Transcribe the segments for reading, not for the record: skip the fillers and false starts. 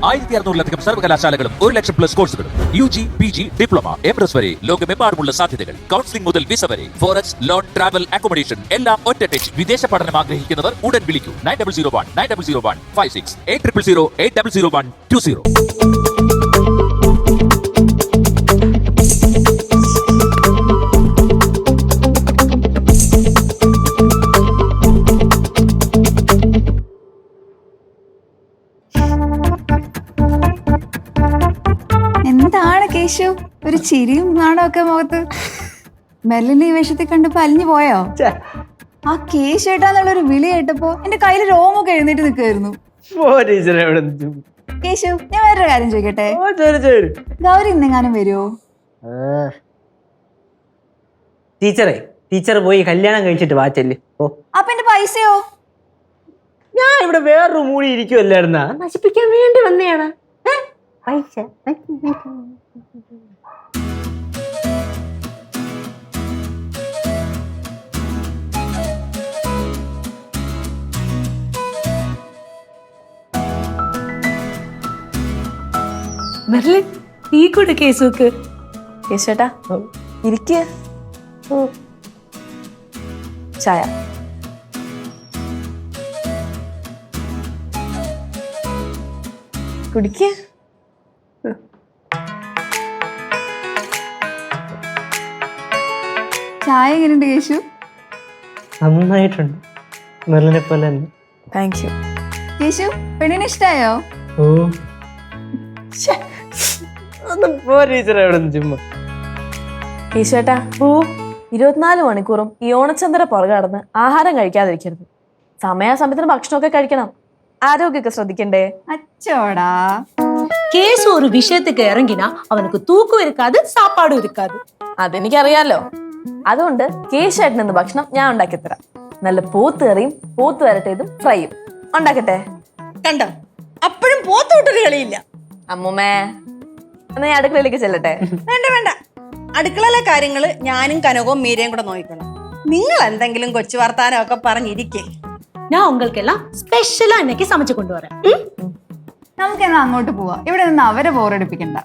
1600-ലധികം സർവകലാശാലകളും 1,00,000+ കോഴ്സുകളും UG, PG, diploma, MS വരെ ലോകമെമ്പാടുമുള്ള സാധ്യതകൾ. കൗൺസിലിംഗ് മുതൽ വിസ വരെ. ഫോറക്സ്, ലോൺ, ട്രാവൽ, അക്കോമഡേഷൻ എല്ലാം ഒറ്റ ടച്ച്. വിദേശ പഠനം ആഗ്രഹിക്കുന്നവർ ഉടൻ വിളിക്കൂ 9001-9001-56 8008000120. എന്താണ് കേശു ഒരു ചിരിയും നാണമൊക്കെ മുഖത്ത്? മെല്ലിനെ ഈ വേഷത്തിൽ കണ്ടപ്പോ അലിഞ്ഞു പോയോ? ആ കേശു ഏട്ടാന്നുള്ളൊരു വിളി കേട്ടപ്പോ എന്റെ കയ്യിൽ രോമൊക്കെ എഴുന്നേറ്റ് നിൽക്കുമായിരുന്നു. കേശു, ഞാൻ വേറൊരു കാര്യം ചോദിക്കട്ടെ? ഗൗരി ഇന്നെങ്ങാനും വരുമോ? ടീച്ചർ പോയി കല്യാണം കഴിച്ചിട്ട് വാച്ചല്ലേ. ഓ, അപ്പൊ എന്റെ പൈസയോ? ഞാൻ ഇവിടെ വേറൊരു മൂടി ഇരിക്കുവല്ലായിരുന്ന, നശിപ്പിക്കാൻ വേണ്ടി വന്നെയാണ്. പൈസ മെർലിൻ, ടീ കൂടെ കേസുക്ക്. കേശുട്ടാ ഇരിക്കുക. ചായ കുടിക്കുക. ചായ എങ്ങനെയുണ്ട് കേശു? നന്നായിട്ടുണ്ട്, മെർലിനെ പോലെ തന്നെ. Thank you. കേശു, പെണ്ണിനെ ഇഷ്ടായോ? ഓ, ചുമ്മാ. ഈശ്വേട്ടാ, 24 മണിക്കൂറും ഈ ഓണച്ചന്ദ്ര പുറകെ നടന്ന് ആഹാരം കഴിക്കാതിരിക്കരുത്. സമയാസമയത്തിന് ഭക്ഷണമൊക്കെ കഴിക്കണം. ആരോഗ്യമൊക്കെ ശ്രദ്ധിക്കണ്ടേ? അച്ചോടാ. கேசு ஒரு விஷயத்துக்கு இறங்கினா அவனுக்கு தூக்கம் இருக்காது, சாப்பாடும் இருக்காது. അതെനിക്കറിയാലോ. അതുകൊണ്ട് കേശുവേട്ടന് ഇന്ന് ഭക്ഷണം ഞാൻ ഉണ്ടാക്കി തരാം. നല്ല പോത്തുകറിയും പോത്ത് വരട്ടേതും ഫ്രൈയും ഉണ്ടാക്കട്ടെ. കണ്ടോ, അപ്പോഴും പോത്തോട്ടൊരു കളിയില്ല. അമ്മൂമ്മേ, എന്നാ ഞാൻ അടുക്കളയിലേക്ക് ചെല്ലട്ടെ? വേണ്ട വേണ്ട, അടുക്കളയിലെ കാര്യങ്ങള് ഞാനും കനകവും മീരയും കൂടെ നോക്കണം. നിങ്ങൾ എന്തെങ്കിലും കൊച്ചു വർത്താനം ഒക്കെ പറഞ്ഞിരിക്കേ. நான் உங்களுக்கு எல்லாம் ஸ்பெஷலா இன்னைக்கு சமைச்சு கொண்டு வரேன். നമുക്കെന്നാ അങ്ങോട്ട് പോവാ. ഇവിടെ നിന്ന് അവരെ ബോറടിപ്പിക്കണ്ട.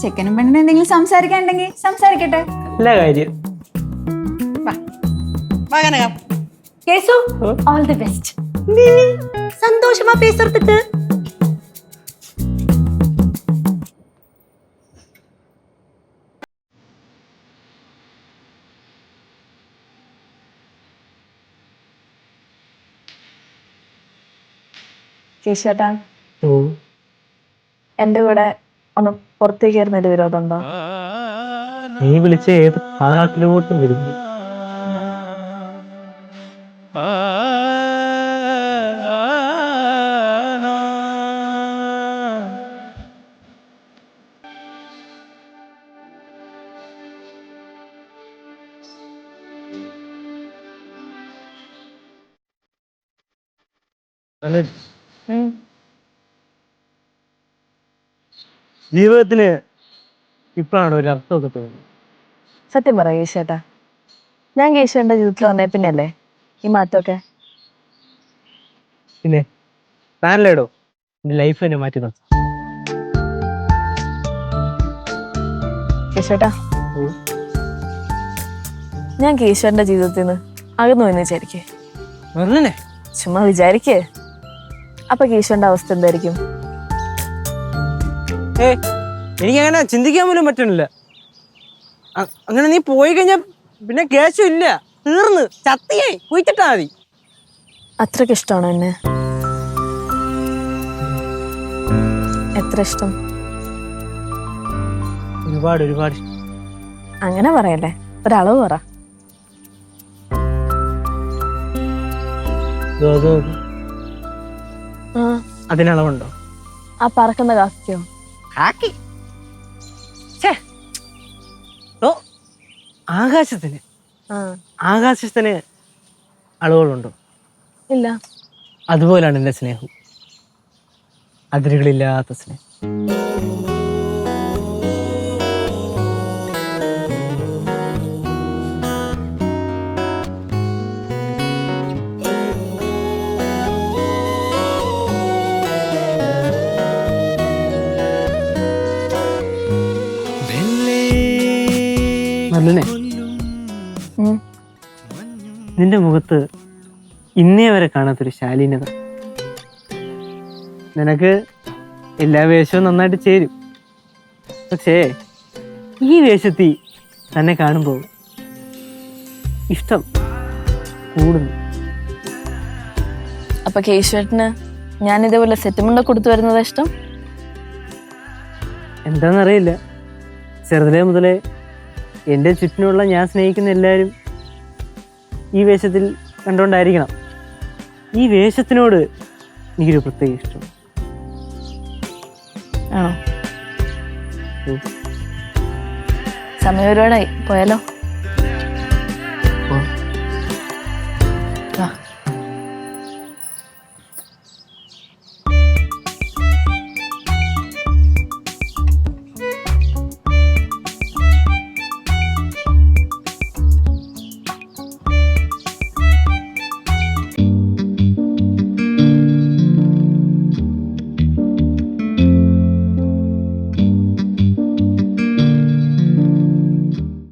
ചെക്കനും പെണ്ണിനും എന്തെങ്കിലും സംസാരിക്കാനുണ്ടെങ്കിൽ സംസാരിക്കട്ടെ. നല്ല കാര്യം. കനകം, கேசு, ஆல் தி பெஸ்ட். சந்தோஷமா பேசுறதுக்கு. കേശുവേട്ടാ, എന്റെ കൂടെ ഒന്ന് പുറത്തേക്ക് വരുന്നതിൽ വിരോധമുണ്ടോ? നീ വിളിച്ച ഏത് പാട്ടിലോട്ടും വരുന്നു. ജീവിതത്തിന് ഇപ്പോഴാണ് ഒരു അർത്ഥമൊക്കെ തോന്നുന്നത്. സത്യം പറ കേശുവേട്ടാ, ഞാൻ കേശുവേട്ടന്റെ ജീവിതത്തിൽ വന്നേ പിന്നെയല്ലേ ഈ മാറ്റമൊക്കെ? പിന്നെ താനല്ലേടോ എന്റെ ലൈഫ് തന്നെ മാറ്റി നോക്കാം. കേശുവേട്ടാ, ഞാൻ കേശുവേട്ടന്റെ ജീവിതത്തിൽ നിന്ന് അകന്നു എന്ന് വിചാരിക്കേ. ചുമ്മാ വിചാരിക്കേ, അപ്പൊ കേശുവിന്റെ അവസ്ഥ എന്തായിരിക്കും? എനിക്കങ്ങനെ ചിന്തിക്കാൻ പോലും പറ്റണില്ല. അങ്ങനെ നീ പോയി കഴിഞ്ഞാ പിന്നെ കേശു ഇല്ല, തീർന്ന് ചത്തിയേ കുഴിച്ചിട്ടാ മതി. അത്രക്ക് ഇഷ്ടമാണോ എന്നെ? എത്ര ഇഷ്ടം? ഒരുപാട് ഒരുപാട്. അങ്ങനെ പറയല്ലേ, ഒരളവ് പറ. അതിനളവുണ്ടോ? ആ പറക്കുന്ന കാക്കയോ? ആകാശത്തിന് ആകാശത്തിന് അളവുകളുണ്ടോ? ഇല്ല. അതുപോലാണ് എന്റെ സ്നേഹം, അതിരുകളില്ലാത്ത സ്നേഹം. മെർലിനെ, ഉം. നിന്റെ മുഖത്ത് ഇന്നേ വരെ കാണാത്തൊരു ശാലീനത. നിനക്ക് എല്ലാ വേഷവും നന്നായിട്ട് ചേരും. പക്ഷേ ഈ വേഷത്തിൽ തന്നെ കാണുമ്പോൾ ഇഷ്ടം കൂടുന്നു. അപ്പൊ കേശുവേട്ടന് ഞാൻ ഇതേപോലെ സെറ്റുമുണ്ട കൊടുത്തു വരുന്നത് ഇഷ്ടം? എന്താണെന്നറിയില്ല, ചെറുതിലേ മുതലേ എൻ്റെ ചുറ്റിനുള്ള ഞാൻ സ്നേഹിക്കുന്ന എല്ലാവരും ഈ വേഷത്തിൽ കണ്ടുകൊണ്ടായിരിക്കണം. ഈ വേഷത്തിനോട് എനിക്കൊരു പ്രത്യേക ഇഷ്ടം. ആണോ? സമയം ഒരുപാടായി, പോയാലോ?